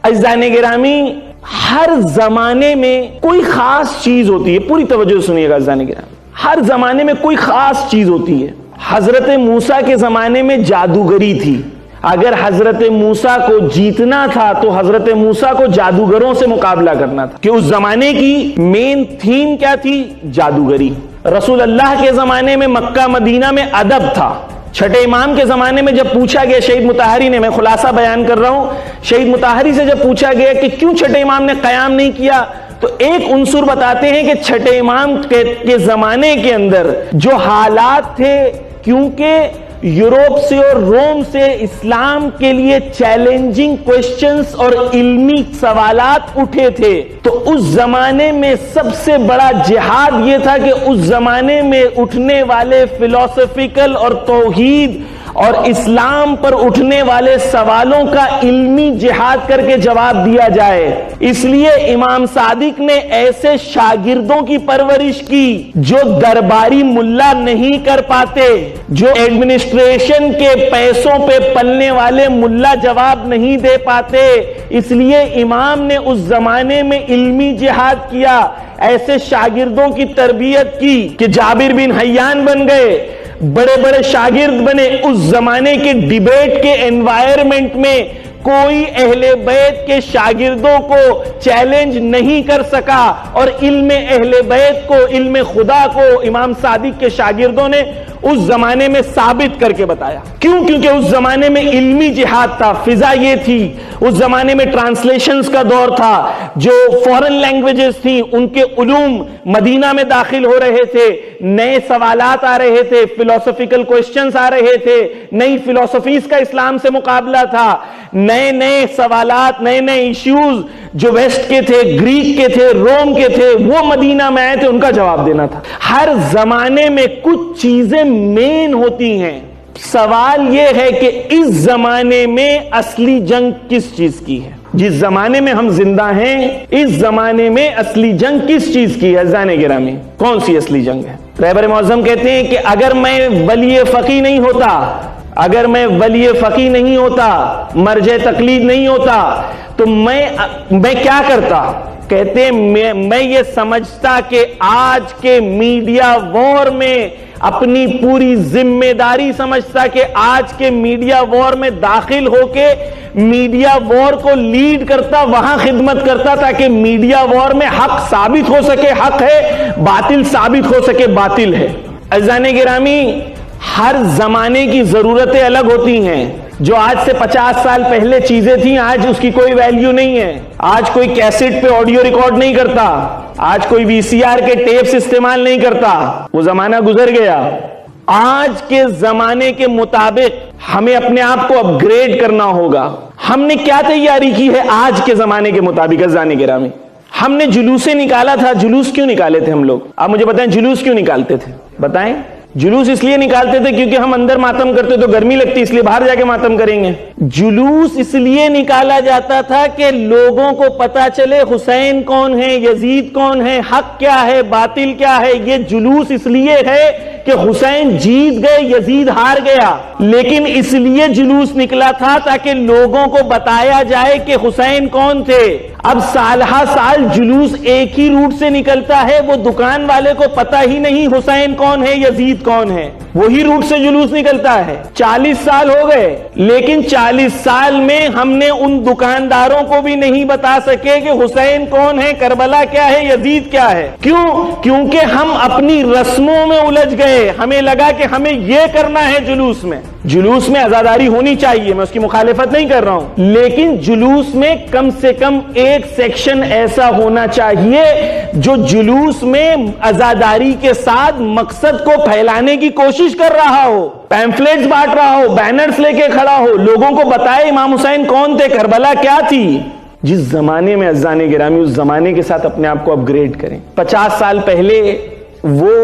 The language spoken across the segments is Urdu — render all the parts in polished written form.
عزیزان گرامی، ہر زمانے میں کوئی خاص چیز ہوتی ہے، پوری توجہ سنیے گا عزیزان گرامی، ہر زمانے میں کوئی خاص چیز ہوتی ہے۔ حضرت موسیٰ کے زمانے میں جادوگری تھی۔ اگر حضرت موسیٰ کو جیتنا تھا تو حضرت موسیٰ کو جادوگروں سے مقابلہ کرنا تھا، کہ اس زمانے کی مین تھیم کیا تھی؟ جادوگری۔ رسول اللہ کے زمانے میں مکہ مدینہ میں ادب تھا۔ چھٹے امام کے زمانے میں جب پوچھا گیا شہید مطہری نے، میں خلاصہ بیان کر رہا ہوں، شہید مطہری سے جب پوچھا گیا کہ کیوں چھٹے امام نے قیام نہیں کیا، تو ایک عنصر بتاتے ہیں کہ چھٹے امام کے زمانے کے اندر جو حالات تھے، کیونکہ یورپ سے اور روم سے اسلام کے لیے چیلنجنگ کویسچنز اور علمی سوالات اٹھے تھے، تو اس زمانے میں سب سے بڑا جہاد یہ تھا کہ اس زمانے میں اٹھنے والے فلسفیکل اور توحید اور اسلام پر اٹھنے والے سوالوں کا علمی جہاد کر کے جواب دیا جائے۔ اس لیے امام صادق نے ایسے شاگردوں کی پرورش کی جو درباری ملا نہیں کر پاتے، جو ایڈمنسٹریشن کے پیسوں پہ پلنے والے ملا جواب نہیں دے پاتے۔ اس لیے امام نے اس زمانے میں علمی جہاد کیا، ایسے شاگردوں کی تربیت کی کہ جابر بن حیان بن گئے، بڑے بڑے شاگرد بنے۔ اس زمانے کے ڈیبیٹ کے انوائرمنٹ میں کوئی اہل بیت کے شاگردوں کو چیلنج نہیں کر سکا، اور علم اہل بیت کو، علم خدا کو امام صادق کے شاگردوں نے اس زمانے میں ثابت کر کے بتایا۔ کیوں؟ کیونکہ اس زمانے میں علمی جہاد تھا، فضا یہ تھی، اس زمانے میں ٹرانسلیشنز کا دور تھا، جو فورن لینگویجز تھیں ان کے علوم مدینہ میں داخل ہو رہے تھے، نئے سوالات آ رہے تھے، فلسفیکل کویسچنز آ رہے تھے، نئی فلسفیز کا اسلام سے مقابلہ تھا، نئے سوالات، نئے ایشوز جو ویسٹ کے تھے، گریک کے تھے، روم کے تھے، وہ مدینہ میں آئے تھے، ان کا جواب دینا تھا۔ ہر زمانے میں کچھ چیزیں مین ہوتی ہیں۔ سوال یہ ہے کہ اس زمانے میں اصلی جنگ کس چیز کی ہے؟ جس زمانے میں ہم زندہ ہیں، اس زمانے میں اصلی جنگ کس چیز کی ہے عزیزان گرامی؟ کون سی اصلی جنگ ہے؟ رہبر معظم کہتے ہیں کہ اگر میں ولی فقی نہیں ہوتا، اگر میں ولی فقی نہیں ہوتا، مرجع تقلید نہیں ہوتا، تو میں کیا کرتا؟ کہتے ہیں میں یہ سمجھتا کہ آج کے میڈیا وار میں اپنی پوری ذمہ داری سمجھتا کہ آج کے میڈیا وار میں داخل ہو کے میڈیا وار کو لیڈ کرتا، وہاں خدمت کرتا، تاکہ میڈیا وار میں حق ثابت ہو سکے حق ہے، باطل ثابت ہو سکے باطل ہے۔ عزیزان گرامی، ہر زمانے کی ضرورتیں الگ ہوتی ہیں۔ جو آج سے 50 سال پہلے چیزیں تھیں، آج اس کی کوئی ویلیو نہیں ہے۔ آج کوئی کیسٹ پہ آڈیو ریکارڈ نہیں کرتا، آج کوئی وی سی آر کے ٹیپس استعمال نہیں کرتا، وہ زمانہ گزر گیا۔ آج کے زمانے کے مطابق ہمیں اپنے آپ کو اپ گریڈ کرنا ہوگا۔ ہم نے کیا تیاری کی ہے آج کے زمانے کے مطابق عزیزان گرامی؟ ہم نے جلوسیں نکالا تھا۔ جلوس کیوں نکالے تھے ہم لوگ؟ آپ مجھے بتائیں، جلوس کیوں نکالتے تھے؟ بتائیں۔ جلوس اس لیے نکالتے تھے کیونکہ ہم اندر ماتم کرتے تو گرمی لگتی، اس لیے باہر جا کے ماتم کریں گے۔ جلوس اس لیے نکالا جاتا تھا کہ لوگوں کو پتا چلے حسین کون ہے، یزید کون ہے، حق کیا ہے، باطل کیا ہے۔ یہ جلوس اس لیے ہے کہ حسین جیت گئے، یزید ہار گیا، لیکن اس لیے جلوس نکلا تھا تاکہ لوگوں کو بتایا جائے کہ حسین کون تھے۔ اب سالہ سال جلوس ایک ہی روٹ سے نکلتا ہے، وہ دکان والے کو پتہ ہی نہیں حسین کون ہے، یزید کون ہے، وہی روٹ سے جلوس نکلتا ہے۔ 40 سال ہو گئے، لیکن 40 سال میں ہم نے ان دکانداروں کو بھی نہیں بتا سکے کہ حسین کون ہے، کربلا کیا ہے، یزید کیا ہے۔ کیوں؟ کیونکہ ہم اپنی رسموں میں الجھ گئے۔ ہمیں لگا کہ ہمیں یہ کرنا ہے جلوس میں۔ جلوس میں عزاداری ہونی چاہیے، میں اس کی مخالفت نہیں کر رہا ہوں، لیکن جلوس میں کم سے کم ایک سیکشن ایسا ہونا چاہیے جو جلوس میں عزاداری کے ساتھ مقصد کو پھیلانے کی کوشش کر رہا ہو، پیمفلیٹس بانٹ رہا ہو، بینرز لے کے کھڑا ہو، لوگوں کو بتائے امام حسین کون تھے، کربلا کیا تھی۔ جس زمانے میں عزیزان گرامی، اس زمانے کے ساتھ اپنے آپ کو اپ گریڈ کریں۔ 50 سال پہلے وہ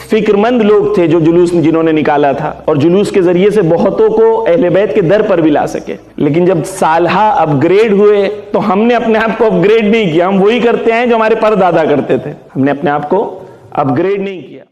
فکر مند لوگ تھے جو جلوس جنہوں نے نکالا تھا، اور جلوس کے ذریعے سے بہتوں کو اہل بیت کے در پر بھی لا سکے، لیکن جب سالہ اپ گریڈ ہوئے تو ہم نے اپنے آپ کو اپ گریڈ نہیں کیا، ہم وہی کرتے ہیں جو ہمارے پردادا کرتے تھے، ہم نے اپنے آپ کو اپ گریڈ نہیں کیا۔